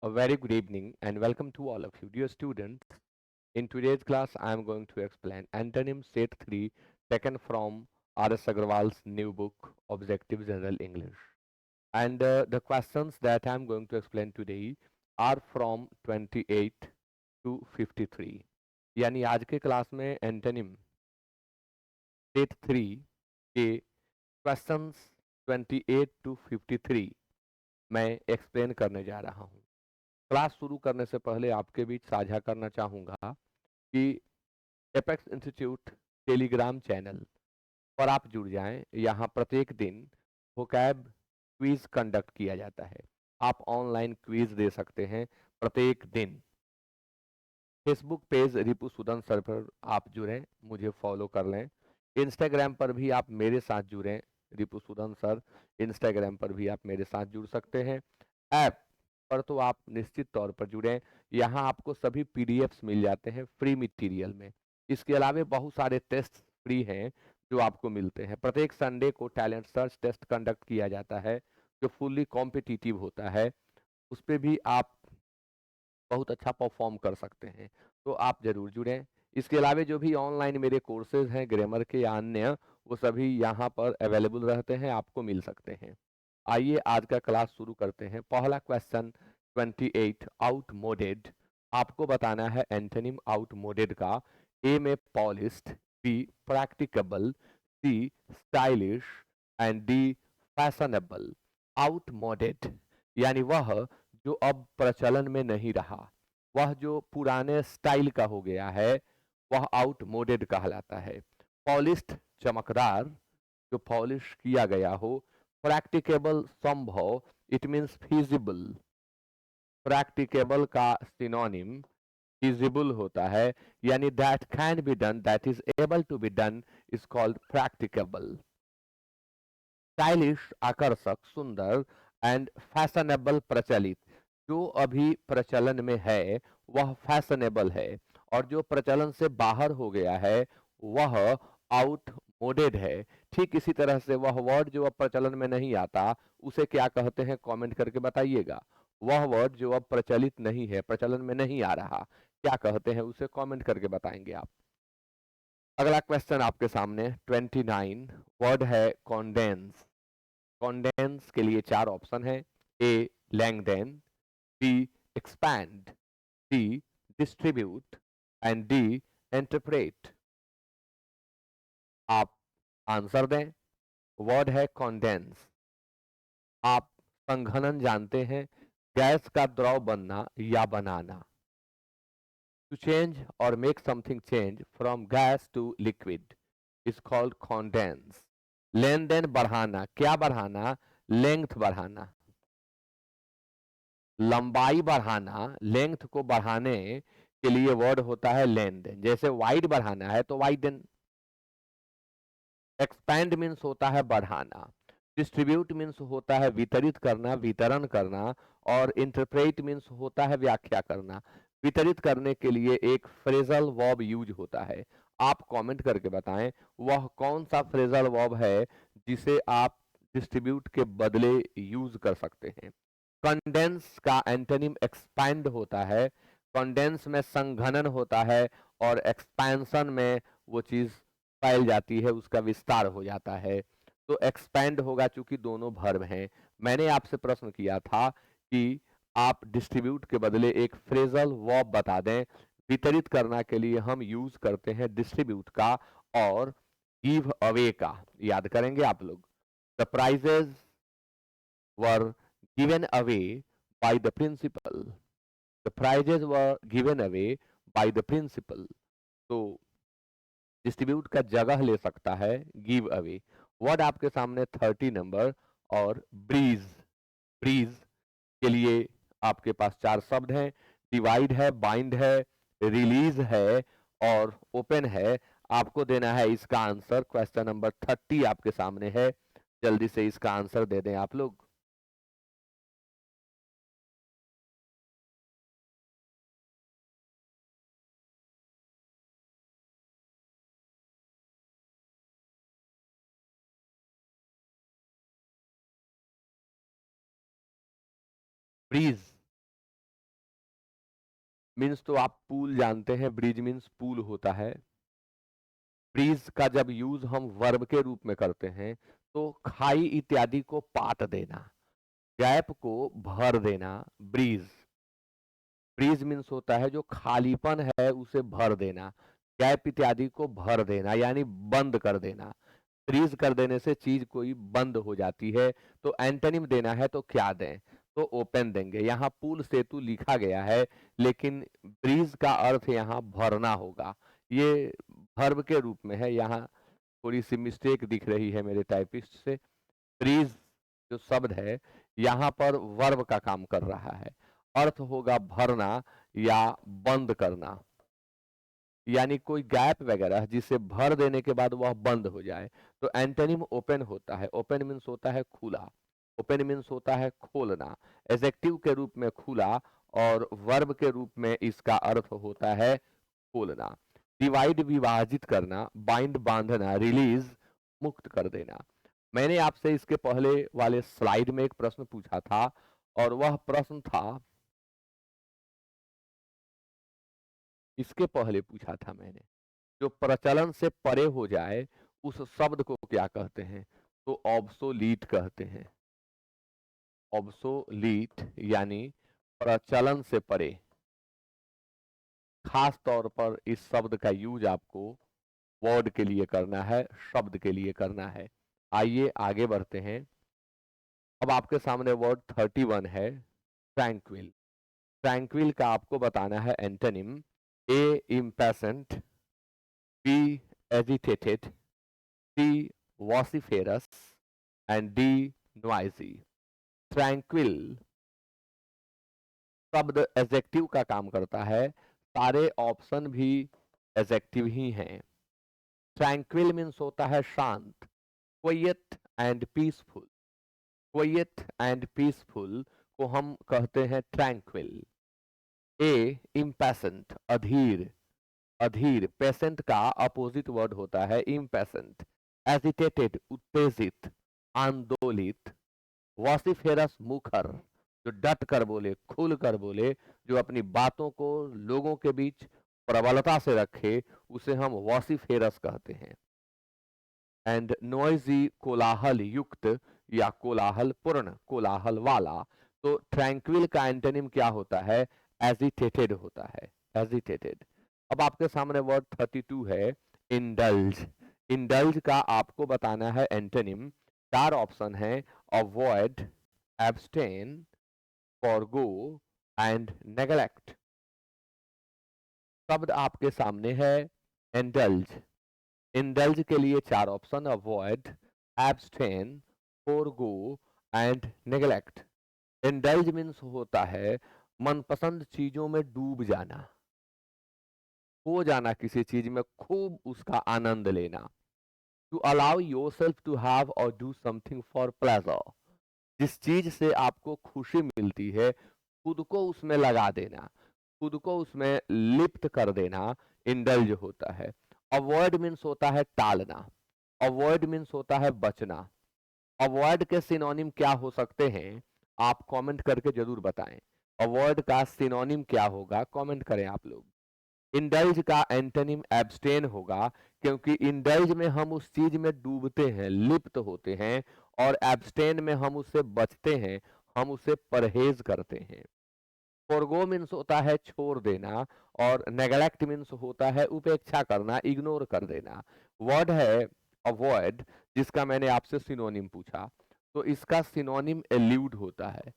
A very good evening and welcome to all of you, dear students. In today's class, I am going to explain antonym set 3 taken from R.S. Agarwal's new book, Objective General English. And the questions that I am going to explain today are from 28 to 53. यानी आज के class में antonym set 3 के questions 28 to 53 मैं explain करने जा रहा हूँ। क्लास शुरू करने से पहले आपके बीच साझा करना चाहूँगा कि एपेक्स इंस्टीट्यूट टेलीग्राम चैनल पर आप जुड़ जाएं। यहाँ प्रत्येक दिन वोकैब क्विज कंडक्ट किया जाता है। आप ऑनलाइन क्विज दे सकते हैं प्रत्येक दिन। फेसबुक पेज रिपु सुदन सर पर आप जुड़ें, मुझे फॉलो कर लें। इंस्टाग्राम पर भी आप मेरे साथ जुड़ें, रिपु सुदन सर। इंस्टाग्राम पर भी आप मेरे साथ जुड़ सकते हैं। ऐप पर तो आप निश्चित तौर पर जुड़ें। यहाँ आपको सभी पीडीएफ्स मिल जाते हैं फ्री मटेरियल में। इसके अलावा बहुत सारे टेस्ट फ्री हैं जो आपको मिलते हैं। प्रत्येक संडे को टैलेंट सर्च टेस्ट कंडक्ट किया जाता है जो फुल्ली कॉम्पिटिटिव होता है। उस पर भी आप बहुत अच्छा परफॉर्म कर सकते हैं, तो आप जरूर जुड़ें। इसके अलावा जो भी ऑनलाइन मेरे कोर्सेज हैं ग्रामर के या अन्य, वो सभी यहाँ पर अवेलेबल रहते हैं, आपको मिल सकते हैं। आइए आज का क्लास शुरू करते हैं। पहला क्वेश्चन 28, आउटमोडेड। आपको बताना है एंटोनिम आउटमोडेड का। ए में polished, B practicable, C stylish and D fashionable. Outmoded यानी वह जो अब प्रचलन में नहीं रहा, वह जो पुराने स्टाइल का हो गया है, वह आउटमोडेड कहलाता है। पॉलिश्ड चमकदार, जो पॉलिश किया गया हो। प्रैक्टिकेबल संभव, इट मीन्स फिजिबल। प्रैक्टिकेबल का सिनोनिम फिजिबल होता है, यानी that can be done, that is able to be done is called practicable. Stylish आकर्षक, सुंदर एंड फैशनेबल प्रचलित, जो अभी प्रचलन में है वह फैशनेबल है, और जो प्रचलन से बाहर हो गया है वह आउटमोडेड है। ठीक इसी तरह से वह वर्ड जो अब प्रचलन में नहीं आता उसे क्या कहते हैं, कमेंट करके बताइएगा। वह वर्ड जो अब प्रचलित नहीं है, प्रचलन में नहीं आ रहा, क्या कहते हैं उसे कमेंट करके बताएंगे आप। अगला क्वेश्चन आपके सामने 29, वर्ड है कॉन्डेंस। कॉन्डेंस के लिए चार ऑप्शन है। A lengthen, B expand, C distribute and D interpret. आप आंसर दें। वर्ड है कॉन्डेंस। आप संघनन जानते हैं, गैस का द्रव बनना या बनाना। टू चेंज और make something change from gas to liquid is called condense. Lengthen बढ़ाना, क्या बढ़ाना, लेंथ बढ़ाना। लंबाई बढ़ाना, लेंथ को बढ़ाने के लिए वर्ड होता है लेंथ। जैसे वाइड बढ़ाना है तो वाइडन। एक्सपैंड मीन्स होता है बढ़ाना। डिस्ट्रीब्यूट मीन्स होता है वितरित करना, वितरण करना। और इंटरप्रेट मीन्स होता है व्याख्या करना। वितरित करने के लिए एक फ्रेजल वर्ब यूज होता है। आप कमेंट करके बताएं वह कौन सा फ्रेजल वर्ब है जिसे आप डिस्ट्रीब्यूट के बदले यूज कर सकते हैं। कंडेंस का एंटोनिम एक्सपैंड होता है। कंडेंस में संघनन होता है और एक्सपेंशन में वो चीज फैल जाती है, उसका विस्तार हो जाता है। तो एक्सपैंड होगा, चूंकि दोनों वर्ब हैं। मैंने आपसे प्रश्न किया था कि आप डिस्ट्रीब्यूट के बदले एक फ्रेजल वर्ब बता दें। वितरित करना के लिए हम यूज करते हैं डिस्ट्रीब्यूट का और गिव अवे का। याद करेंगे आप लोग। The prizes were given away by the principal. The prizes were given away by the principal. तो डिस्ट्रीब्यूट का जगह ले सकता है गिव अवे। वर्ड आपके सामने 30 नंबर। और ब्रीज, ब्रीज के लिए आपके पास चार शब्द हैं। डिवाइड है, बाइंड है, रिलीज है और ओपन है। आपको देना है इसका आंसर। क्वेश्चन नंबर 30 आपके सामने है, जल्दी से इसका आंसर दे दें आप लोग। ब्रीज, मीन्स तो आप पूल जानते हैं, ब्रिज मीन्स पुल होता है। ब्रिज का जब यूज हम वर्ब के रूप में करते हैं तो खाई इत्यादि को पाट देना, गैप को भर देना। ब्रीज, ब्रीज मीन्स होता है जो खालीपन है उसे भर देना, गैप इत्यादि को भर देना यानी बंद कर देना। फ्रीज कर देने से चीज कोई बंद हो जाती है। तो एंटोनिम देना है तो क्या दें, तो ओपन देंगे। यहाँ पुल सेतु लिखा गया है लेकिन ब्रीज का अर्थ यहाँ भरना होगा, ये वर्ब के रूप में है। यहाँ थोड़ी सी मिस्टेक दिख रही है मेरे टाइपिस्ट से। ब्रीज जो शब्द है यहाँ पर वर्ब का काम कर रहा है, अर्थ होगा भरना या बंद करना, यानी कोई गैप वगैरह जिसे भर देने के बाद वह बंद हो जाए। तो एंटोनिम ओपन होता है, ओपन मीन्स होता है खुला, ओपन मीन्स होता है खोलना, एडजेक्टिव के रूप में खुला और वर्ब के रूप में इसका अर्थ होता है खोलना। डिवाइड विभाजित करना, बाइंड बांधना, रिलीज मुक्त कर देना। मैंने आपसे इसके पहले वाले स्लाइड में एक प्रश्न पूछा था और वह प्रश्न था, इसके पहले पूछा था मैंने, जो प्रचलन से परे हो जाए उस शब्द को क्या कहते हैं, तो ऑब्सोलीट कहते हैं। ऑब्सोलीट यानी प्रचलन से परे। खास तौर पर इस शब्द का यूज आपको वर्ड के लिए करना है, शब्द के लिए करना है। आइए आगे बढ़ते हैं। अब आपके सामने वर्ड 31 है, ट्रैंक्विल। ट्रैंक्विल का आपको बताना है antonym. A impatient, B agitated, C vociferous and D noisy. Tranquil शब्द एडजेक्टिव का काम करता है, सारे ऑप्शन भी एडजेक्टिव ही हैं। ट्रैंक्विल मीन्स होता है शांत, quiet and peaceful. Quiet and peaceful को हम कहते हैं ट्रैंक्विल। ए इम्पेशेंट, अधीर, अधीर, पेशेंट का अपोजिट वर्ड होता है इम्पेशेंट। एजिटेटेड, उत्तेजित, आंदोलित। वॉसिफेरस, मुखर, जो डट कर बोले, खुल कर बोले, जो अपनी बातों को लोगों के बीच प्रबलता से रखे, उसे हम वॉसिफेरस कहते हैं। एंड नॉइजी, कोलाहल युक्त या कोलाहल पूर्ण, कोलाहल वाला। तो ट्रैंक्विल का एंटोनिम क्या होता है, एजिटेटेड होता है, एजिटेटेड। अब आपके सामने वर्ड 32 है, इंडल्ज। इंडल्ज का आपको बताना है एंटोनिम। चार ऑप्शन है, avoid, abstain, forgo and neglect. शब्द आपके सामने है इंडल्ज। इंडल्ज के लिए चार option, avoid, abstain, forgo and neglect. Indulge means होता है मनपसंद चीजों में डूब जाना, खो जाना, किसी चीज में खूब उसका आनंद लेना। To allow yourself to have और डू समथिंग फॉर प्लेजर, जिस चीज से आपको खुशी मिलती है खुद को उसमें लगा देना, खुद को उसमें लिप्त कर देना, इंडल्ज होता है। अवॉइड मीन्स होता है टालना, अवॉइड मीन्स होता है बचना। अवॉइड के सिनोनिम क्या हो सकते हैं, आप कमेंट करके जरूर बताएं। अवॉइड का सिनोनिम क्या होगा, कमेंट करें आप लोग। इंडल्ज का एंटोनिम एब्सटेन होगा, क्योंकि इंडल्ज में हम उस चीज में डूबते हैं, लिप्त होते हैं, और एब्सटेन में हम उससे बचते हैं, हम उससे परहेज करते हैं। फॉरगो मीन्स होता है छोड़ देना, और नेग्लेक्ट मीन्स होता है उपेक्षा करना, इग्नोर कर देना। वर्ड है अवॉइड, जिसका मैंने आपसे सिनोनिम पूछा, तो इसका सिनोनिम एल्यूड होता है,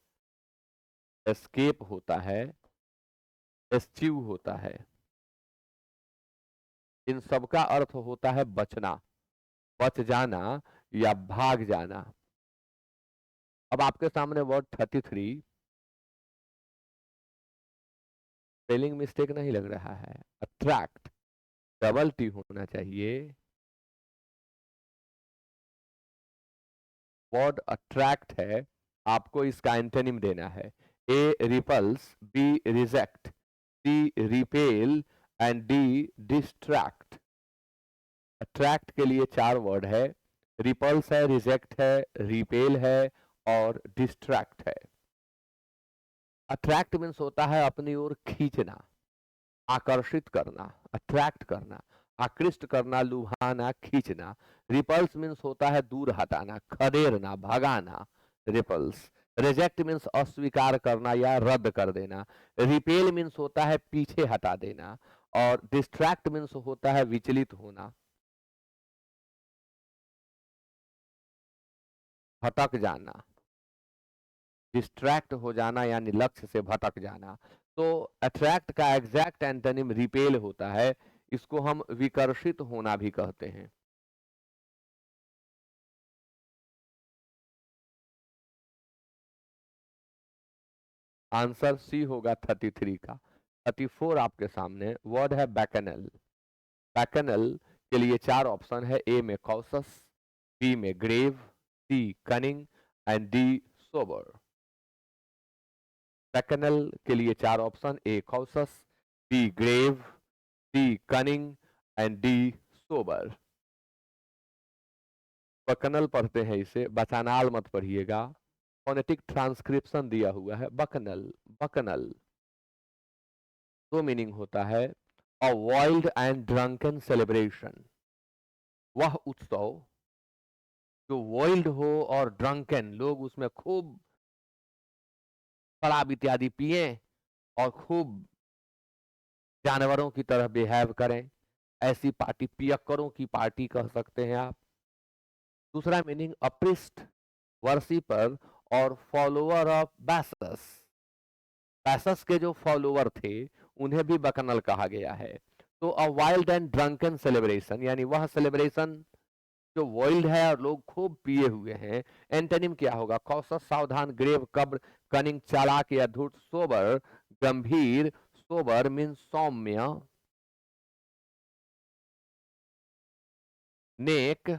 एस्केप होता है, एस्च्यू होता है। इन सब का अर्थ होता है बचना, बच जाना या भाग जाना। अब आपके सामने वर्ड 33, स्पेलिंग मिस्टेक नहीं लग रहा है, अट्रैक्ट, डबल टी होना चाहिए। वर्ड अट्रैक्ट है, आपको इसका एंटोनिम देना है। A repulse, B reject, C repel and D distract. Attract के लिए चार वर्ड है, रिपल्स है, रिजेक्ट है, रिपेल है और डिस्ट्रैक्ट है। अट्रैक्ट मीन्स होता है अपनी ओर खींचना, आकर्षित करना, अट्रैक्ट करना, आकृष्ट करना, लुभाना, खींचना। रिपल्स मीन्स होता है दूर हटाना, खदेड़ना, भगाना। रिपल्स। रिजेक्ट मीन्स अस्वीकार करना या रद्द कर देना। रिपेल मीन्स होता है पीछे हटा देना। और डिस्ट्रैक्ट मीन्स होता है विचलित होना, भटक जाना। डिस्ट्रैक्ट हो जाना यानी लक्ष्य से भटक जाना। तो अट्रैक्ट का एग्जैक्ट एंटोनिम रिपेल होता है। इसको हम विकर्षित होना भी कहते हैं। आंसर सी होगा 33 का। 34 आपके सामने वर्ड है बैकनल। बैकनल के लिए 4 ऑप्शन है। ए में कॉसस, बी में grave, C cunning and D sober. Bacchanal के लिए 4 option, A caucus, B grave, C cunning and D sober. Bacchanal पढ़ते हैं इसे, बचानाल मत पढ़िएगा। फोनेटिक ट्रांसक्रिप्शन दिया हुआ है बकनल। बकनल तो मीनिंग होता है अ वाइल्ड एंड ड्रंकन सेलिब्रेशन। वह उत्सव जो वाइल्ड हो और ड्रंकन, लोग उसमें खूब शराब इत्यादि पिए और खूब जानवरों की तरह बिहेव करें। ऐसी पार्टी पियक्करों की पार्टी कह सकते हैं आप। दूसरा मीनिंग अप्रिस्ट, वर्शिपर और फॉलोअर ऑफ बैसस। बैसस के जो फॉलोअर थे उन्हें भी बकनल कहा गया है। तो अ वाइल्ड एंड ड्रंकन सेलिब्रेशन यानी वह सेलिब्रेशन जो वाइल्ड है और लोग खूब पिए हुए हैं। एंटोनिम क्या होगा? कॉशस सावधान, ग्रेव कब्र, कनिंग चालाक या धूर्त, सोबर गंभीर। सोबर मीन्स सौम्य, नेक।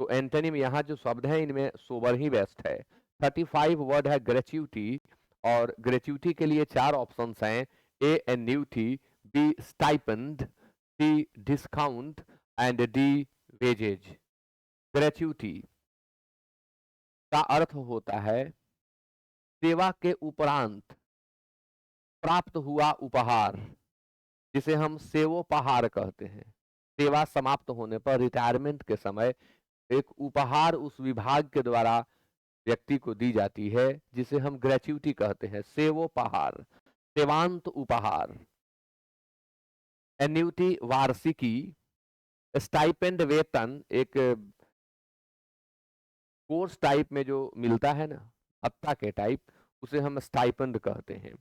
तो एंटोनिम यहाँ जो शब्द है इनमें सोबर ही बेस्ट है। 35 वर्ड है ग्रेच्युटी। और ग्रेच्युटी के लिए 4 ऑप्शंस हैं। A annuity, B stipend, C discount and D wages. Gratuity का अर्थ होता है सेवा के उपरांत प्राप्त हुआ उपहार, जिसे हम सेवोपहार कहते हैं। सेवा समाप्त होने पर रिटायरमेंट के समय एक उपहार उस विभाग के द्वारा व्यक्ति को दी जाती है, जिसे हम ग्रेच्युटी कहते हैं, सेवोपहार, सेवांत उपहार। एन्यूटी वार्षिकी, स्टाइपेंड वेतन, एक कोर्स टाइप में जो मिलता है ना, भत्ता के टाइप, उसे हम स्टाइपेंड कहते हैं।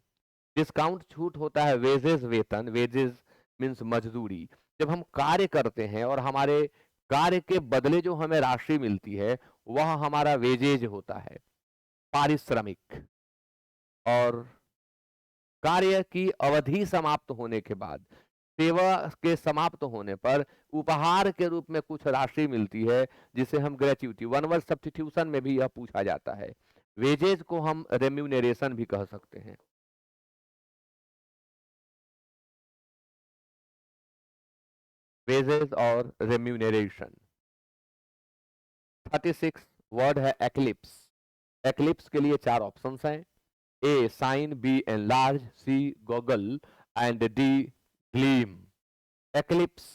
डिस्काउंट छूट होता है वेजेस वेतन। वेजेस मीन्स मजदूरी। जब हम कार्य करते हैं और हमारे कार्य के बदले जो हमें राशि मिलती है वह हमारा वेजेज होता है, पारिश्रमिक। और कार्य की अवधि समाप्त होने के बाद, सेवा के समाप्त होने पर उपहार के रूप में कुछ राशि मिलती है, जिसे हम ग्रेच्युटी, वन वर्ड सब्स्टिट्यूशन में भी यह पूछा जाता है। वेजेज को हम रेम्यूनरेशन भी कह सकते हैं। वेजेस और रेम्यूनरेशन। 36 वर्ड है एक्लिप्स। एक्लिप्स के लिए 4 ऑप्शंस हैं। A sign, B enlarge, C goggle and D gleam. Eclipse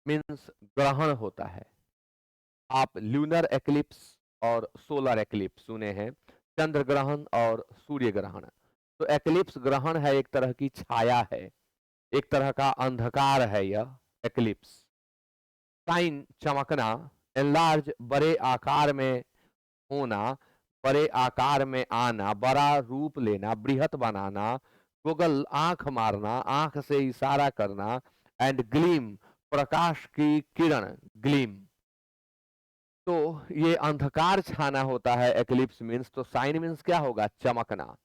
means ग्रहण होता है। आप ल्यूनर एक्लिप्स और सोलर एक्लिप्स सुने हैं, चंद्र ग्रहण और सूर्य ग्रहण। तो एक्लिप्स ग्रहण है, एक तरह की छाया है, एक तरह का अंधकार है यह एक्लिप्स। साइन चमकना, एनलार्ज बड़े आकार में होना, बड़े आकार में आना, बड़ा रूप लेना, बृहत बनाना। गूगल आंख मारना, आंख से इशारा करना। एंड ग्लीम प्रकाश की किरण, ग्लीम। तो ये अंधकार छाना होता है एक्लिप्स मीन्स। तो साइन मीन्स क्या होगा? चमकना।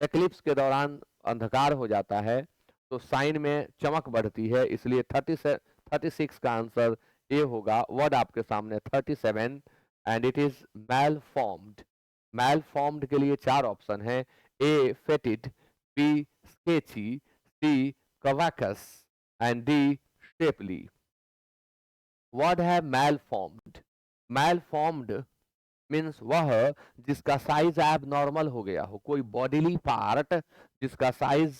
एक्लिप्स के दौरान अंधकार हो जाता है तो साइन में चमक बढ़ती है, इसलिए 36 का आंसर ए होगा। वर्ड आपके सामने 37 and it is malformed. Malformed के लिए 4 ऑप्शन है। A fetid, B sketchy, C quacks and D shapely. Word है malformed. Malformed means वह जिसका साइज एब नॉर्मल हो गया हो, कोई बॉडीली पार्ट जिसका साइज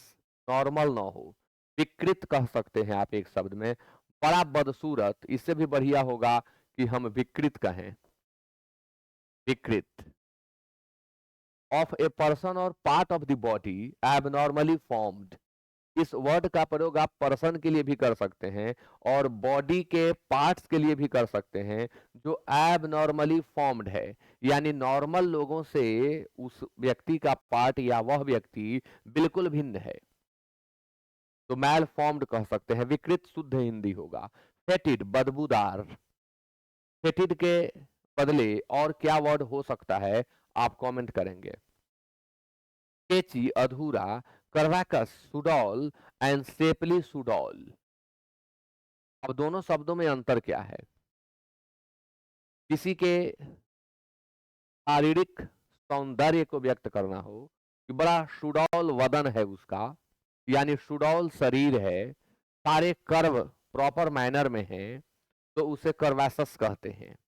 नॉर्मल ना हो, विकृत कह सकते हैं आप एक शब्द में। बड़ा बदसूरत, इससे भी बढ़िया होगा कि हम विकृत कहें, विकृत। ऑफ ए पर्सन और part of the body abnormally formed, इस वर्ड का प्रयोग आप पर्सन के लिए भी कर सकते हैं और बॉडी के पार्ट्स के लिए भी कर सकते हैं जो एबनॉर्मली फॉर्म्ड है, यानी नॉर्मल लोगों से उस व्यक्ति का पार्ट या वह व्यक्ति बिल्कुल भिन्न है, तो मैल फॉर्म्ड कह सकते हैं। विकृत शुद्ध हिंदी होगा। फेटिड बदबूदार, फेटिड के बदले और क्या वर्ड हो सकता है, आप कमेंट करेंगे। केची अधूरा, कर्वाकस सुडौल एंड सेपली सुडौल। अब दोनों शब्दों में अंतर क्या है? किसी के शारीरिक सौंदर्य को व्यक्त करना हो कि बड़ा सुडौल वदन है उसका, यानी सुडौल शरीर है, सारे कर्व प्रॉपर मैनर में है, तो उसे कर्वासस कहते हैं।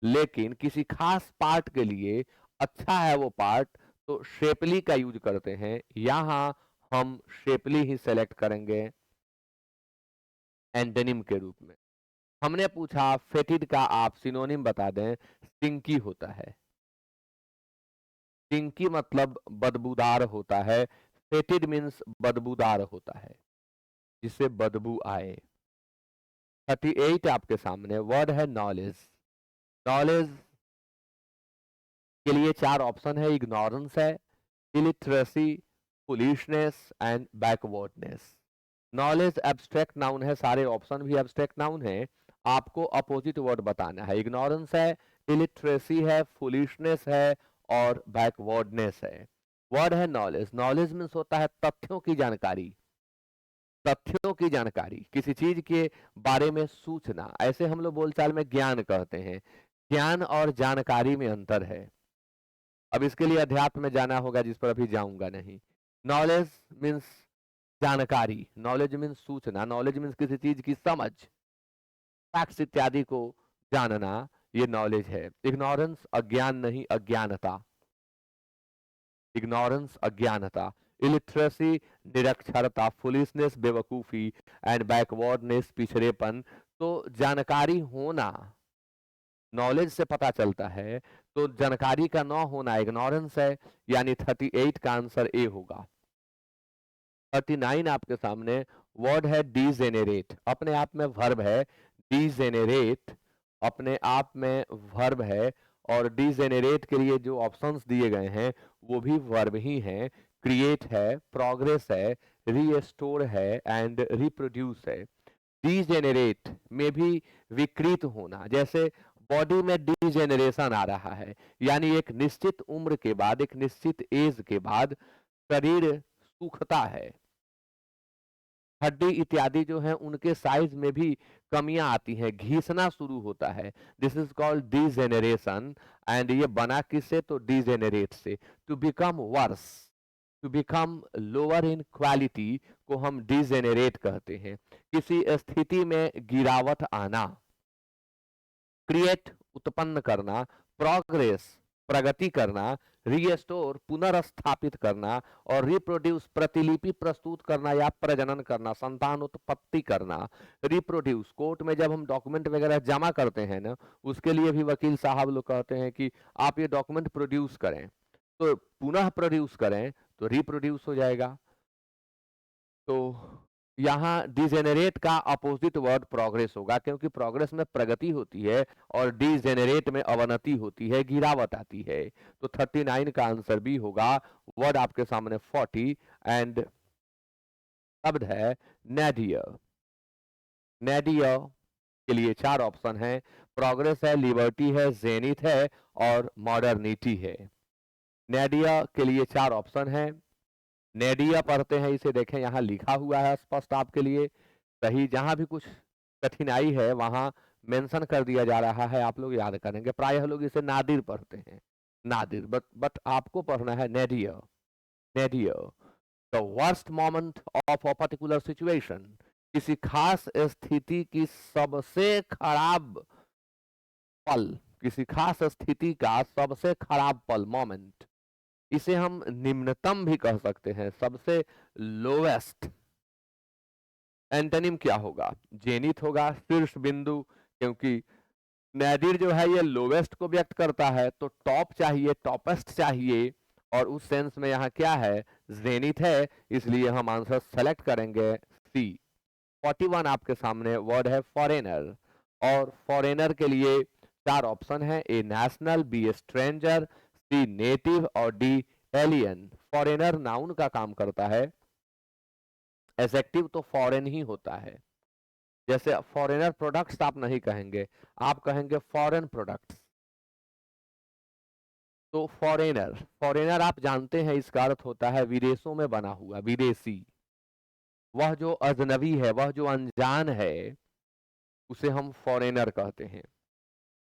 लेकिन किसी खास पार्ट के लिए अच्छा है वो पार्ट, तो शेपली का यूज करते हैं। यहां हम शेपली ही सेलेक्ट करेंगे एंटोनिम के रूप में। हमने पूछा फेटिड का आप सिनोनिम बता दें, स्टिंकी होता है। स्टिंकी मतलब बदबूदार होता है, फेटिड मीन्स बदबूदार होता है, जिससे बदबू आए। 38 आपके सामने वर्ड है नॉलेज। नॉलेज के लिए चार ऑप्शन है, इग्नोरेंस है, illiteracy, foolishness and backwardness. Knowledge abstract noun है, सारे ऑप्शन भी एब्स्ट्रैक्ट नाउन है, आपको अपोजिट वर्ड बताना है। इग्नोरेंस है, इलिटरेसी है, फुलिशनेस है और बैकवर्डनेस है। वर्ड है नॉलेज। नॉलेज मीन्स होता है तथ्यों की जानकारी, तथ्यों की जानकारी, किसी चीज के बारे में सूचना। ऐसे हम लोग बोलचाल में ज्ञान कहते हैं। ज्ञान और जानकारी में अंतर है। अब इसके लिए अध्यात्म में जाना होगा, जिस पर अभी जाऊंगा नहीं। नॉलेज मीन्स जानकारी, नॉलेज मीन्स सूचना, नॉलेज मीन्स किसी चीज की समझ, फैक्ट्स इत्यादि को जानना, ये नॉलेज है। इग्नोरेंस अज्ञान नहीं, अज्ञानता, इग्नोरेंस अज्ञानता। इलिटरेसी निरक्षरता, फुलिशनेस बेवकूफी एंड बैकवर्डनेस पिछड़ेपन। तो जानकारी होना नॉलेज से पता चलता है, तो जानकारी का न होना इग्नोरेंस है, यानी 38 का आंसर ए होगा। 39 आपके सामने वर्ड है डीजेनेरेट, अपने आप में वर्ब है। डीजेनेरेट अपने आप में वर्ब है, और डीजेनेरेट के लिए जो ऑप्शंस दिए गए हैं वो भी वर्ब ही हैं। क्रिएट है, प्रोग्रेस है, रीस्टोर है एंड रिप्रोड्यूस है। डीजेनेरेट में भी विकृत होना, जैसे बॉडी में डीजेनरेशन आ रहा है, यानी एक निश्चित उम्र के बाद, एक निश्चित एज के बाद शरीर सूखता है, हड्डी इत्यादि जो है उनके साइज में भी कमियां आती हैं, घिसना शुरू होता है। This is called degeneration. And ये बना किससे, तो डीजेनरेट से। To become worse, to become lower in quality को हम डीजेनरेट कहते हैं। किसी स्थिति में गिरावट आना। क्रिएट उत्पन्न करना, प्रोग्रेस प्रगति करना, रीस्टोर पुनर्स्थापित करना और रिप्रोड्यूस प्रतिलिपि प्रस्तुत करना या प्रजनन करना, संतान उत्पत्ति करना। रिप्रोड्यूस कोर्ट में जब हम डॉक्यूमेंट वगैरह जमा करते हैं ना, उसके लिए भी वकील साहब लोग कहते हैं कि आप ये डॉक्यूमेंट प्रोड्यूस करें, तो पुनः प्रोड्यूस करें तो रिप्रोड्यूस हो जाएगा। तो यहाँ डिजेनरेट का अपोजिट वर्ड प्रोग्रेस होगा, क्योंकि प्रोग्रेस में प्रगति होती है और डिजेनरेट में अवनति होती है, गिरावट आती है। तो 39 का आंसर भी होगा। वर्ड आपके सामने 40 एंड शब्द है नेडियर। नेडियर के लिए चार ऑप्शन है, प्रोग्रेस है, लिबर्टी है, जेनिथ है और मॉडर्निटी है। नेडिया के लिए चार ऑप्शन है। नेडिया पढ़ते हैं, इसे देखें यहाँ लिखा हुआ है स्पष्ट आपके लिए। सही, जहां भी कुछ कठिनाई है वहां मेंशन कर दिया जा रहा है, आप लोग याद करेंगे। प्रायः लोग इसे नादिर पढ़ते हैं, नादिर, बट आपको पढ़ना है nadir. Nadir, the worst moment of a particular situation, किसी खास स्थिति की सबसे खराब पल, किसी खास स्थिति का सबसे खराब पल, मोमेंट। इसे हम निम्नतम भी कह सकते हैं, सबसे लोवेस्ट। एंटोनिम क्या होगा? जेनिथ होगा, शीर्ष बिंदु, क्योंकि नैदिर जो है ये लोवेस्ट को व्यक्त करता है, तो टॉप चाहिए, टॉपेस्ट चाहिए, और उस सेंस में यहाँ क्या है? जेनिथ है, इसलिए हम आंसर सेलेक्ट करेंगे सी। 41 आपके सामने वर्ड है फॉरेनर, और फॉरेनर के लिए चार ऑप्शन है, A national, B a stranger, C native और डी एलियन। फॉरेनर नाउन का काम करता है, एडजेक्टिव तो फॉरेन ही होता है। जैसे फॉरेनर प्रोडक्ट्स आप नहीं कहेंगे, आप कहेंगे फॉरेन प्रोडक्ट्स। तो फॉरेनर, फॉरेनर आप जानते हैं इसका अर्थ होता है विदेशों में बना हुआ, विदेशी। वह जो अजनबी है, वह जो अनजान है, उसे हम फॉरेनर कहते हैं।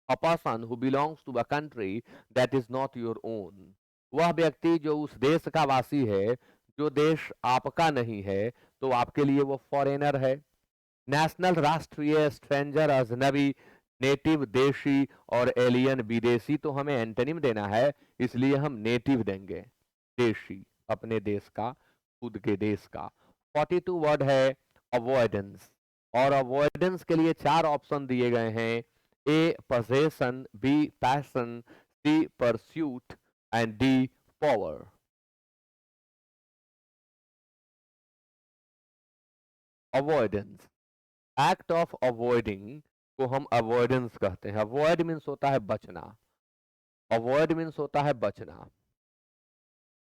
A person who belongs to a country that is not your own, वह व्यक्ति जो उस देश का वासी है जो देश आपका नहीं है, तो आपके लिए वो फॉरेनर है। नेशनल राष्ट्रीय, स्ट्रेंजर अजनबी, नेटिव देशी, और एलियन विदेशी, तो हमें एंटोनिम देना है, इसलिए हम नेटिव देंगे, देशी, अपने देश का, खुद के देश का। 42 वर्ड है अवॉइडेंस, और अवॉइडेंस के लिए चार ऑप्शन दिए गए हैं, A possession, B passion, C pursuit and D power. Avoidance, act of avoiding को हम अवॉइडेंस कहते हैं। अवॉइड मीन्स होता है बचना, अवॉइड मीन्स होता है बचना,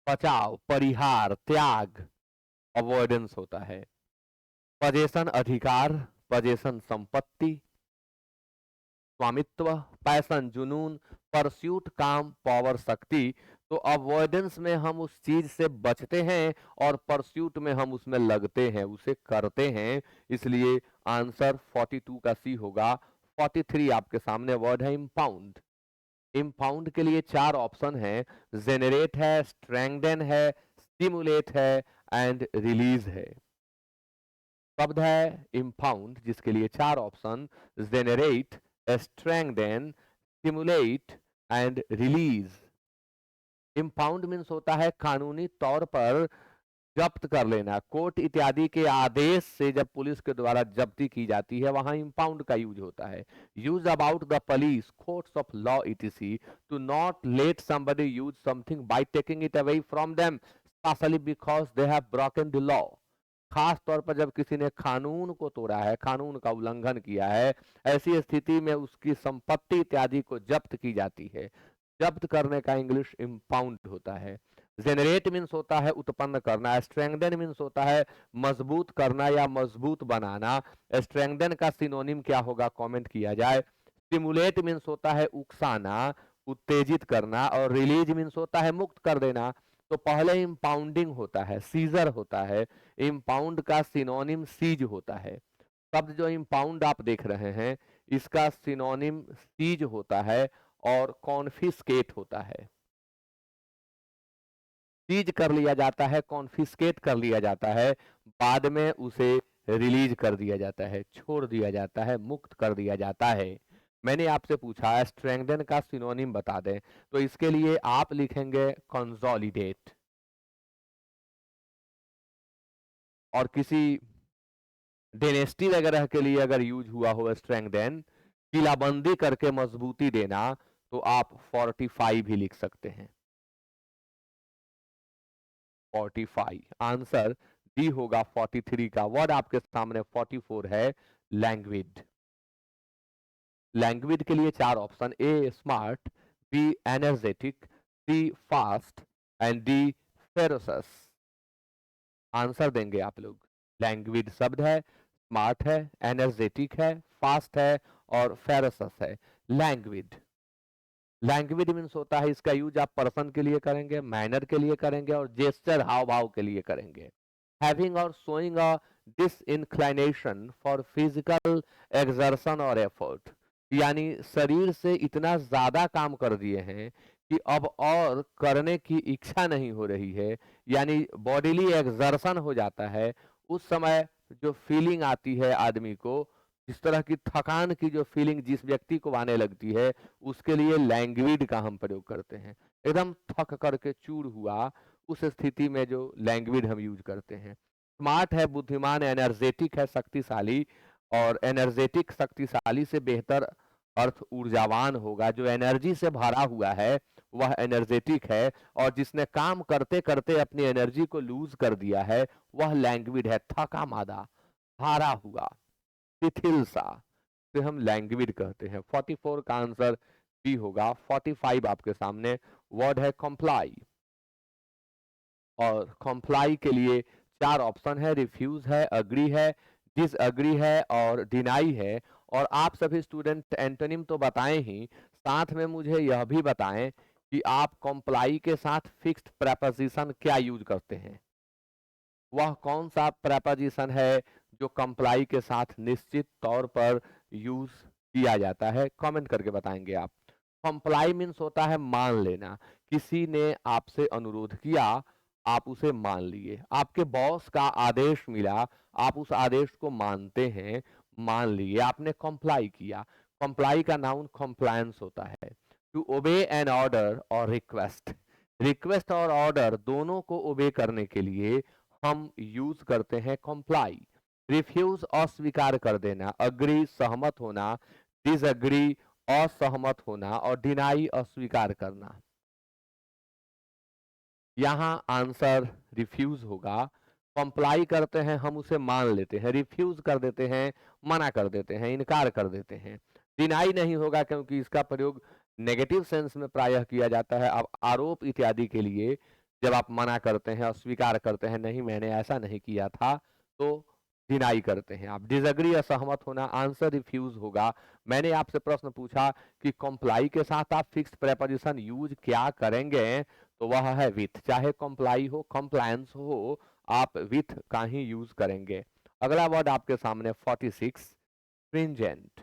बचाव, परिहार, त्याग, अवॉइडेंस होता है। पजेशन अधिकार, पजेशन संपत्ति, स्वामित्व, पैशन जुनून, परस्यूट काम, पावर शक्ति। तो अवॉइडेंस में हम उस चीज से बचते हैं, और परस्यूट में हम उसमें लगते हैं, उसे करते हैं, इसलिए आंसर 42 का सी होगा। 43 आपके सामने वर्ड है इम्पाउंड। इम्पाउंड के लिए चार ऑप्शन है, जेनरेट है, स्ट्रेंगथन है, स्टिमुलेट है एंड रिलीज है। शब्द है इम्पाउंड, जिसके लिए चार option, generate, strengthen, stimulate and release. Impound means होता है कानूनी तौर पर जब्त कर लेना। कोर्ट इत्यादि के आदेश से जब पुलिस के द्वारा जब्ती की जाती है, वहां इम्पाउंड का यूज होता है। Use about the police, courts of law etc, to not let somebody use something by taking it away from them specially because they have broken the law. खास तौर पर जब किसी ने कानून को तोड़ा है, कानून का उल्लंघन किया है, ऐसी स्थिति में उसकी संपत्ति इत्यादि को जब्त की जाती है। जब्त करने का इंग्लिश इम्पाउंड होता है। जेनरेट मीन्स होता है उत्पन्न करना, स्ट्रेंगथन मीन्स होता है मजबूत करना या मजबूत बनाना। स्ट्रेंगथन का सिनोनिम क्या होगा, कमेंट किया जाए। स्टिमुलेट मीन्स होता है उकसाना, उत्तेजित करना, और रिलीज मीन्स होता है मुक्त कर देना। तो पहले इम्पाउंडिंग होता है, सीजर होता है। इम्पाउंड का सिनोनिम सीज होता है। शब्द जो इम्पाउंड आप देख रहे हैं, इसका सिनोनिम सीज होता है और कॉन्फिस्केट होता है। सीज कर लिया जाता है, कॉन्फिस्केट कर लिया जाता है, बाद में उसे रिलीज कर दिया जाता है, छोड़ दिया जाता है, मुक्त कर दिया जाता है। मैंने आपसे पूछा स्ट्रेंगथन का सिनोनिम बता दें, तो इसके लिए आप लिखेंगे कंसोलिडेट। और किसी डेनेस्टी वगैरह के लिए अगर यूज हुआ हो स्ट्रेंगथन, किलाबंदी करके मजबूती देना, तो आप 45 भी लिख सकते हैं। 45 आंसर डी होगा 43 का। वर्ड आपके सामने 44 है लैंग्वेज। लैंग्वेज के लिए चार option, A smart, B energetic, C fast and D ferocious. Answer देंगे आप लोग। लैंग्वेज शब्द है, स्मार्ट है, एनर्जेटिक है, फास्ट है और फेरोसस है। लैंग्वेज, लैंग्वेज मीन्स होता है, इसका यूज आप पर्सन के लिए करेंगे, मैनर के लिए करेंगे और जेस्चर हाव भाव के लिए करेंगे। हैविंग और showing a disinclination for physical exertion और एफर्ट, यानी शरीर से इतना ज्यादा काम कर दिए हैं कि अब और करने की इच्छा नहीं हो रही है, यानी बॉडीली एक्सर्शन हो जाता है। उस समय जो फीलिंग आती है आदमी को, जिस तरह की थकान की जो फीलिंग जिस व्यक्ति को आने लगती है, उसके लिए लैंग्वेज का हम प्रयोग करते हैं। एकदम थक करके चूर हुआ, उस स्थिति में जो लैंग्वेज हम यूज करते हैं। स्मार्ट है, बुद्धिमान, एनर्जेटिक है, शक्तिशाली, और एनर्जेटिक शक्तिशाली से बेहतर अर्थ ऊर्जावान होगा। जो एनर्जी से भरा हुआ है वह एनर्जेटिक है, और जिसने काम करते करते अपनी एनर्जी को लूज कर दिया है वह लैंग्वेज है, थका मादा, हारा हुआ, शिथिल सा, से हम लैंग्वेज कहते हैं। 44 का आंसर बी होगा। 45 आपके सामने वर्ड है कंप्लाई, और कंप्लाई के लिए चार ऑप्शन है, रिफ्यूज है, अग्री है, डिसअग्री है और डिनाई है। और आप सभी स्टूडेंट एंटोनिम तो बताएं ही, साथ में मुझे यह भी बताएं कि आप कंप्लाई के साथ फिक्स्ड प्रेपोजिशन क्या यूज करते हैं। वह कौन सा प्रेपोजिशन है जो कंप्लाई के साथ निश्चित तौर पर यूज किया जाता है, कमेंट करके बताएंगे आप। कंप्लाई मीन्स होता है मान लेना, किसी ने आपसे अनुरोध किया, आप उसे मान लिए, आपके बॉस का आदेश मिला, आप उस आदेश को मानते हैं, मान लिए, आपने कंप्लाई किया। कंप्लाई का नाउन कंप्लायंस होता है। टू ओबे एन ऑर्डर और रिक्वेस्ट, रिक्वेस्ट और ऑर्डर दोनों को ओबे करने के लिए हम यूज करते हैं कंप्लाई। रिफ्यूज अस्वीकार कर देना, अग्री सहमत होना, डिसअग्री असहमत होना और डिनाई अस्वीकार करना। यहां आंसर रिफ्यूज होगा। कंप्लाई करते हैं हम उसे मान लेते हैं, रिफ्यूज कर देते हैं मना कर देते हैं, इनकार कर देते हैं। डिनाई नहीं होगा क्योंकि इसका प्रयोग नेगेटिव सेंस में प्रायः किया जाता है। अब आरोप इत्यादि के लिए जब आप मना करते हैं, अस्वीकार करते हैं, नहीं मैंने ऐसा नहीं किया था, तो डिनाई करते हैं आप। डिसएग्री असहमत होना, आंसर रिफ्यूज होगा। मैंने आपसे प्रश्न पूछा कि कंप्लाई के साथ आप फिक्स्ड प्रेपोजिशन यूज क्या करेंगे, तो वह है विथ। चाहे कंप्लाई हो, कंप्लायंस हो, आप विथ का ही यूज करेंगे। अगला वर्ड आपके सामने 46 स्ट्रिंजेंट।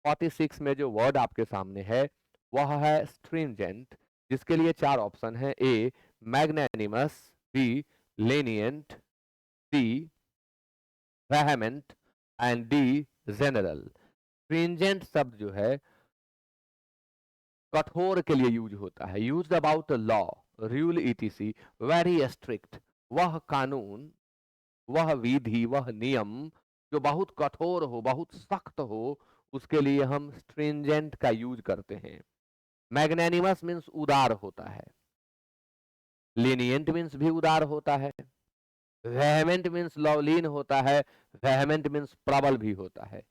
46 में जो वर्ड आपके सामने है वह है स्ट्रिंजेंट, जिसके लिए चार ऑप्शन है। A magnanimous, B lenient, C vehement and D general. Stringent शब्द जो है कठोर के लिए यूज होता है, use about law, rule ETC, very strict. वह कानून, वह विधि, वह नियम जो बहुत कठोर हो, बहुत सख्त हो, उसके लिए हम स्ट्रिंजेंट का यूज करते हैं। मैग्नेनिमस मीन्स उदार होता है, लेनियंट मीन्स भी उदार होता है, वेहेमेंट मीन्स लवलीन होता है, वेहेमेंट मीन्स प्रबल भी होता है।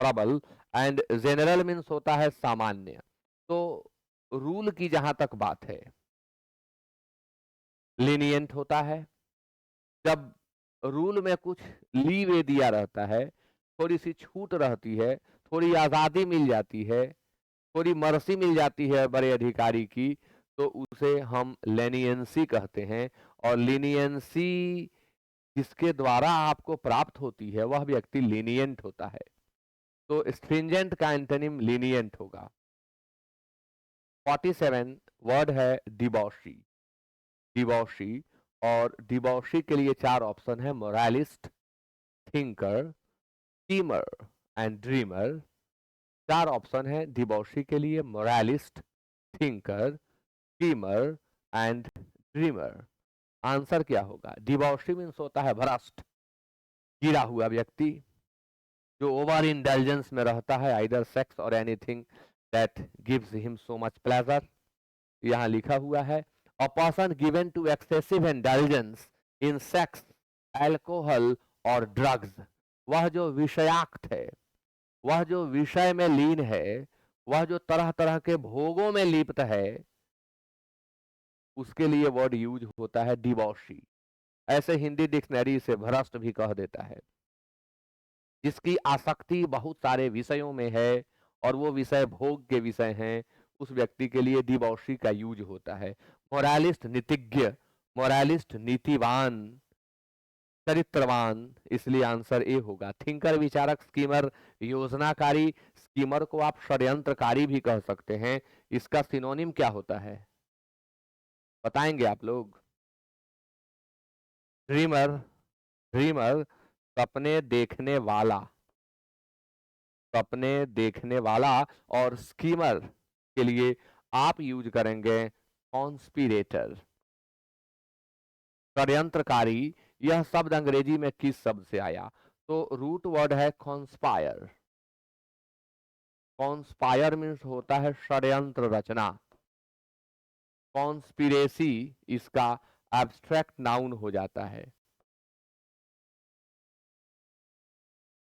प्रबल एंड जेनरल मीन्स होता है सामान्य। तो रूल की जहां तक बात है, लीनियंट होता है जब रूल में कुछ लीवे दिया रहता है, थोड़ी सी छूट रहती है, थोड़ी आजादी मिल जाती है, थोड़ी मर्सी मिल जाती है बड़े अधिकारी की, तो उसे हम लेनियंसी कहते हैं। और लीनियंसी जिसके द्वारा आपको प्राप्त होती है वह व्यक्ति लीनियंट होता है। तो स्ट्रिंजेंट का एंटोनिम लीनियंट होगा। 47 वर्ड है डिबॉशी। डिबॉशी, और डिबॉशी के लिए चार ऑप्शन है, moralist, thinker, schemer and dreamer. चार ऑप्शन है डिबॉशी के लिए, moralist, thinker, schemer and dreamer. Answer क्या होगा? डिबॉशी मीन्स होता है भ्रष्ट, गिरा हुआ व्यक्ति जो ओवर इंटेलिजेंस में रहता है, आइदर सेक्स और anything that gives him so much pleasure. यहाँ लिखा हुआ है, a person given to excessive intelligence in sex, alcohol और ड्रग्स। वह जो विषयाक्त है, वह जो विषय में लीन है, वह जो तरह तरह के भोगों में लिप्त है, उसके लिए वर्ड यूज होता है डिबॉशी। ऐसे हिंदी डिक्शनरी से भ्रष्ट भी कह देता है। जिसकी आसक्ति बहुत सारे विषयों में है और वो विषय भोग के विषय हैं, उस व्यक्ति के लिए डिबॉशी का यूज होता है। मोरालिस्ट नीतिज्ञ, मोरालिस्ट नीतिवान, चरित्रवान, इसलिए आंसर ए होगा। थिंकर विचारक, स्कीमर योजनाकारी, स्कीमर को आप षड्यंत्रकारी भी कह सकते हैं। इसका सिनोनिम क्या होता है बताएंगे आप लोग? ड्रीमर, ड्रीमर सपने देखने वाला, सपने देखने वाला, और स्कीमर के लिए आप यूज करेंगे कॉन्स्पिरेटर, षड्यंत्रकारी। यह शब्द अंग्रेजी में किस शब्द से आया? तो रूट वर्ड है कॉन्स्पायर। कॉन्स्पायर मीन्स होता है षड्यंत्र रचना। कॉन्स्पिरेसी इसका एब्स्ट्रैक्ट नाउन हो जाता है,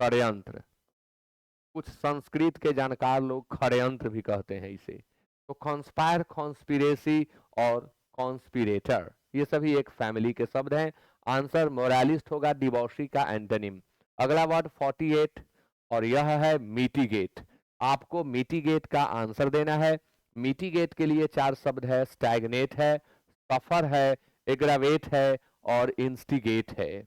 षड्यंत्र। कुछ संस्कृत के जानकार लोग षड्यंत्र भी कहते हैं इसे। तो कॉन्स्पायर, कॉन्स्पिरेसी और कॉन्स्पिरेटर ये सभी एक फैमिली के शब्द हैं। आंसर मोरालिस्ट होगा, डिवॉशी का एंटोनिम। अगला वर्ड 48 और यह है मिटिगेट। आपको मिटिगेट का आंसर देना है। मिटिगेट के लिए चार शब्द है, स्टैग्नेट है, सफर है, एग्रावेट है और इंस्टिगेट है।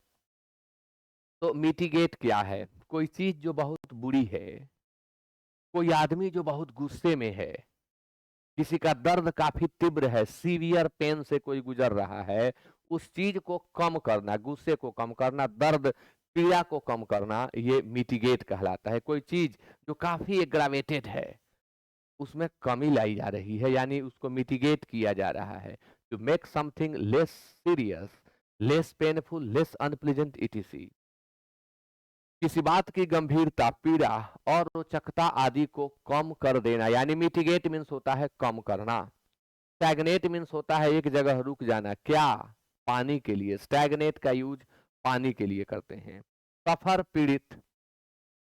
तो मिटिगेट क्या है? कोई चीज जो बहुत बुरी है, कोई आदमी जो बहुत गुस्से में है, किसी का दर्द काफी तीव्र है, सीवियर पेन से कोई गुजर रहा है, उस चीज को कम करना, गुस्से को कम करना, दर्द पीड़ा को कम करना, ये मिटिगेट कहलाता है। कोई चीज जो काफी एग्रावेटेड है, उसमें कमी लाई जा रही है, यानी उसको मिटिगेट किया जा रहा है। To make something less serious, less painful, less unpleasant etc. किसी बात की गंभीरता, पीड़ा और रोचकता आदि को कम कर देना, यानी मिटिगेट मीन्स होता है कम करना। स्टैग्नेट मीन्स होता है एक जगह रुक जाना। क्या? पानी के लिए। स्टैग्नेट का यूज पानी के लिए करते हैं। सफर, पीड़ित,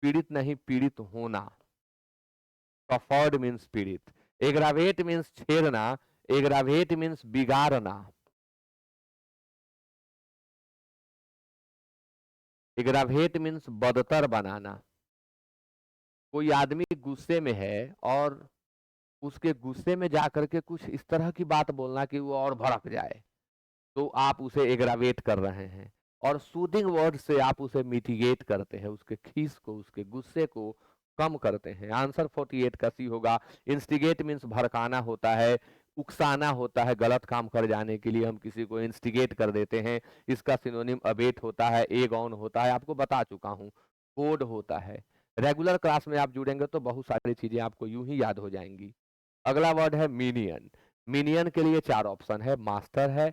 पीड़ित नहीं पीड़ित होना। सफर्ड मीन्स पीड़ित। एग्रावेट मीन्स छेड़ना, एग्रावेट मीन्स बिगाड़ना। एग्रावेट मीन्स बदतर बनाना। कोई आदमी गुस्से में है और उसके गुस्से में जाकर के कुछ इस तरह की बात बोलना कि वो और भड़क जाए, तो आप उसे एग्रावेट कर रहे हैं। और सूदिंग वर्ड से आप उसे मिटिगेट करते हैं, उसके खीस को, उसके गुस्से को कम करते हैं। आंसर 48 का सी होगा। इंस्टिगेट मीन्स भड़काना होता है, उकसाना होता है। गलत काम कर जाने के लिए हम किसी को इंस्टिगेट कर देते हैं। इसका सिनोनिम अबेट होता है, एग ऑन होता है, आपको बता चुका हूं। कोड होता है। रेगुलर क्लास में आप जुड़ेंगे तो बहुत सारी चीजें आपको यूं ही याद हो जाएंगी। अगला वर्ड है मीनियन। मीनियन के लिए चार ऑप्शन है, मास्टर है,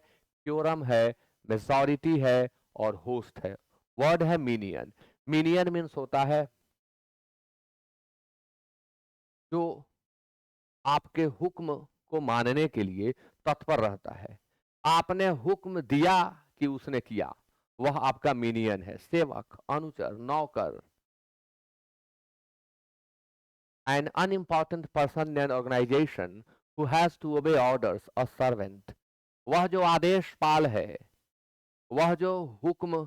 क्योरम है, मेजॉरिटी है और होस्ट है। वर्ड है मीनियन। मीनियन मीन्स होता है जो आपके हुक्म को मानने के लिए तत्पर रहता है। आपने हुक्म दिया कि उसने किया, वह आपका मीनियन है। सेवक, अनुचर, नौकर। An unimportant person in an organization who has to obey orders, a servant। वह जो आदेश पाल है, वह जो हुक्म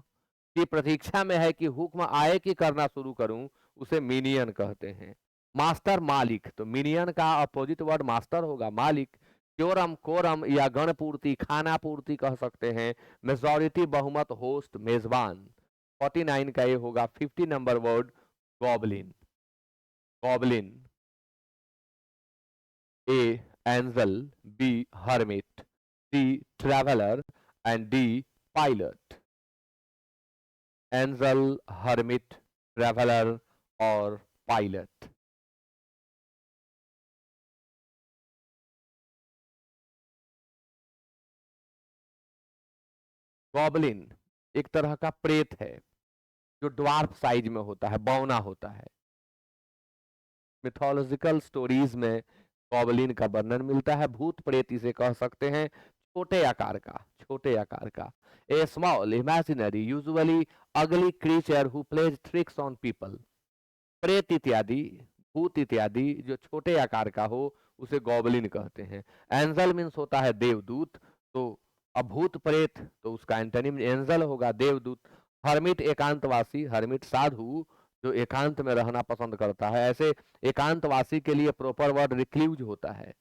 की प्रतीक्षा में है कि हुक्म आए कि करना शुरू करूं, उसे मिनियन कहते हैं। मास्टर, मालिक। तो मिनियन का अपोजिट वर्ड मास्टर होगा, मालिक। क्योरम, कोरम या गणपूर्ति, खाना पूर्ति कह सकते हैं। मेजॉरिटी, बहुमत, होस्ट, मेजबान। 49 का ये होगा 50 number word, goblin. Goblin. A. Angel, B. Hermit, C. Traveler and D. Pilot। Angel, Hermit, Traveler और Pilot। गॉबलिन एक तरह का प्रेत है जो ड्वार्फ साइज में होता है, बौना होता है। मिथोलॉजिकल स्टोरीज में गॉबलिन का वर्णन मिलता है। भूत प्रेत इसे कह सकते हैं, छोटे आकार का, छोटे आकार का। ए स्मॉल इमेजिनरी यूजुअली अगली creature who plays tricks on people. प्रेत इत्यादि, भूत इत्यादि जो छोटे आकार का हो, उसे गॉबलिन कहते हैं। एंजल मीन्स होता है देवदूत। तो अब भूत प्रेत तो उसका एंटोनिम एंजल होगा, देवदूत। हर्मिट एकांतवासी, हर्मिट साधु जो एकांत में रहना पसंद करता है। ऐसे एकांतवासी के लिए प्रॉपर वर्ड रिक्ल्यूज होता है।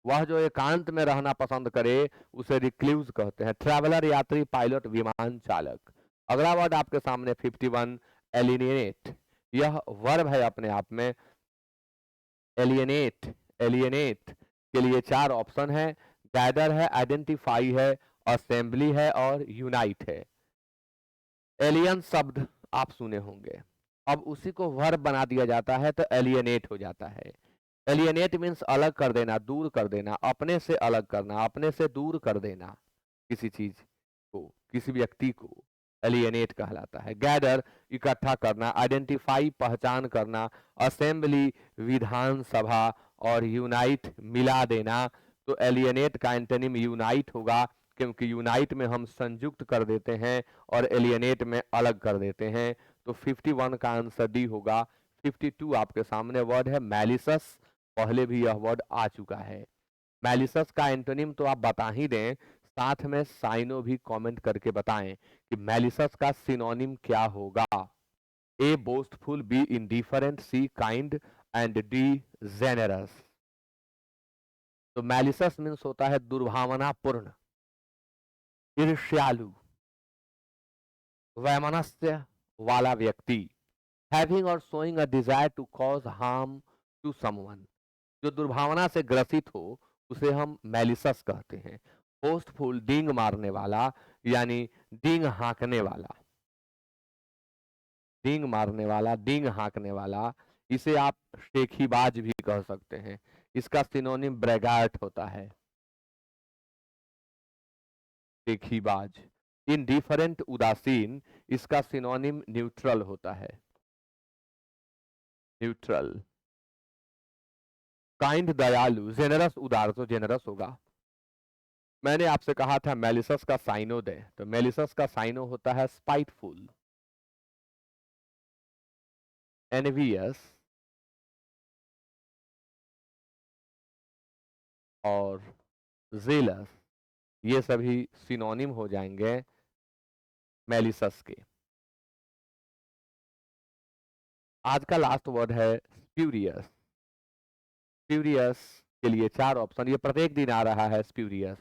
वह जो एकांत में रहना पसंद करे उसे रिक्ल्यूज कहते हैं। ट्रैवलर यात्री, पायलट, विमान चालक। अगला वर्ड आपके सामने 51, एलिनेट। यह वर्ब है अपने आप में। एलियनेट, एलियनेट के लिए चार ऑप्शन है, गैदर है, आइडेंटिफाई है, असेंबली है और यूनाइट है। एलियन शब्द आप सुने होंगे। अब उसी को वर्ब बना दिया जाता है तो एलियनेट हो जाता है। एलियनेट मीन्स अलग कर देना, दूर कर देना, अपने से अलग करना, अपने से दूर कर देना किसी चीज को, किसी व्यक्ति को एलियनेट कहलाता है। गैदर इकट्ठा करना, आइडेंटिफाई पहचान करना, असेंबली विधानसभा, और यूनाइट मिला देना। तो एलियनेट का एंटोनिम यूनाइट होगा, क्योंकि यूनाइट में हम संयुक्त कर देते हैं और एलियनेट में अलग कर देते हैं। तो 51 का आंसर डी होगा। 52 आपके सामने वर्ड है मैलिसस, पहले भी यह वर्ड आ चुका है। मैलिसस का एंटोनिम तो आप बता ही दें, साथ में साइनो भी कमेंट करके बताएं कि मैलिसस का सिनोनिम क्या होगा। A boastful, B indifferent, C kind and D generous. तो मैलिसस मीन्स होता है दुर्भावनापूर्ण, ईर्ष्यालु, वैमनस्य वाला व्यक्ति। हैविंग और showing a desire to cause harm to someone, जो दुर्भावना से ग्रसित हो उसे हम मैलिसस कहते हैं। बोस्टफुल, डींग मारने वाला, यानी डींग हाँकने वाला, डींग मारने वाला, डींग हाँकने वाला। इसे आप शेखीबाज भी कह सकते हैं। इसका सिनोनिम ब्रेगार्ट होता है, शेखीबाज। इनडिफरेंट, उदासीन, इसका सिनोनिम न्यूट्रल होता है, न्यूट्रल। काइंड, दयालु, जेनरस, उदार, तो जेनरस होगा। मैंने आपसे कहा था मेलिसस का साइनो दे, तो मेलिसस का साइनो होता है स्पाइटफुल, एनवियस और जेलस। ये सभी सिनोनिम हो जाएंगे मेलिसस के। आज का लास्ट वर्ड है स्प्यूरियस। स्प्यूरियस के लिए 4 ऑप्शन, ये प्रत्येक दिन आ रहा है spurious.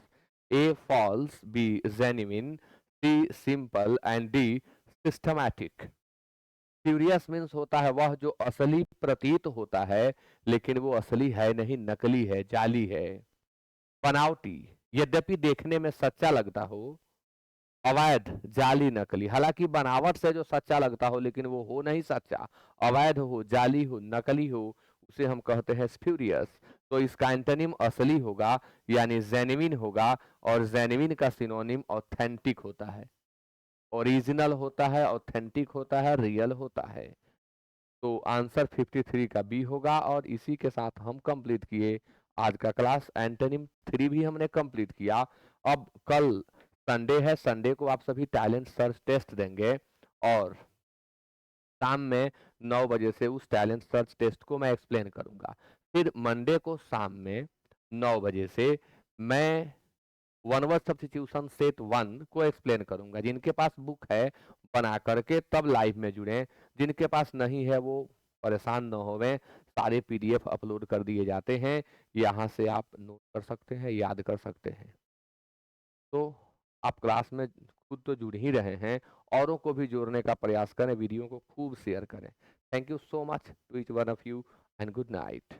A false, B genuine, C simple and D systematic. Spurious means होता है वह जो असली प्रतीत होता है लेकिन वो असली है नहीं, नकली है, जाली है। बनावटी, यद्यपि देखने में सच्चा लगता हो। अवैध, जाली, नकली, हालांकि बनावट से जो सच्चा लगता हो लेकिन वो हो नहीं सच्चा, अवैध हो, जाली हो, नकली हो, उसे हम कहते हैं स्प्यूरियस। तो इसका एंटोनिम असली होगा, यानी जेन्युइन होगा, और जेन्युइन का सिनोनिम ऑथेंटिक होता है। ओरिजिनल होता है, ऑथेंटिक होता है, रियल होता है। तो आंसर 53 का बी होगा। और इसी के साथ हम कंप्लीट किए आज का क्लास। एंटोनिम 3 भी हमने कंप्लीट किया। अब कल संडे है, संडे को आप सभी टैलेंट सर्च टेस्ट देंगे और शाम में 9 बजे से उस टैलेंट सर्च टेस्ट को मैं एक्सप्लेन करूंगा। फिर मंडे को शाम में 9 बजे से मैं वन वर्ड सब्स्टिट्यूशन सेट 1 को एक्सप्लेन करूंगा। जिनके पास बुक है बना करके तब लाइव में जुड़े, जिनके पास नहीं है वो परेशान न होवें, सारे पीडीएफ अपलोड कर दिए जाते हैं, यहाँ से आप नोट कर सकते हैं, याद कर सकते हैं। तो आप क्लास में खुद तो जुड़ ही रहे हैं, औरों को भी जोड़ने का प्रयास करें, वीडियो को खूब शेयर करें। Thank you so much to each one of you and good night.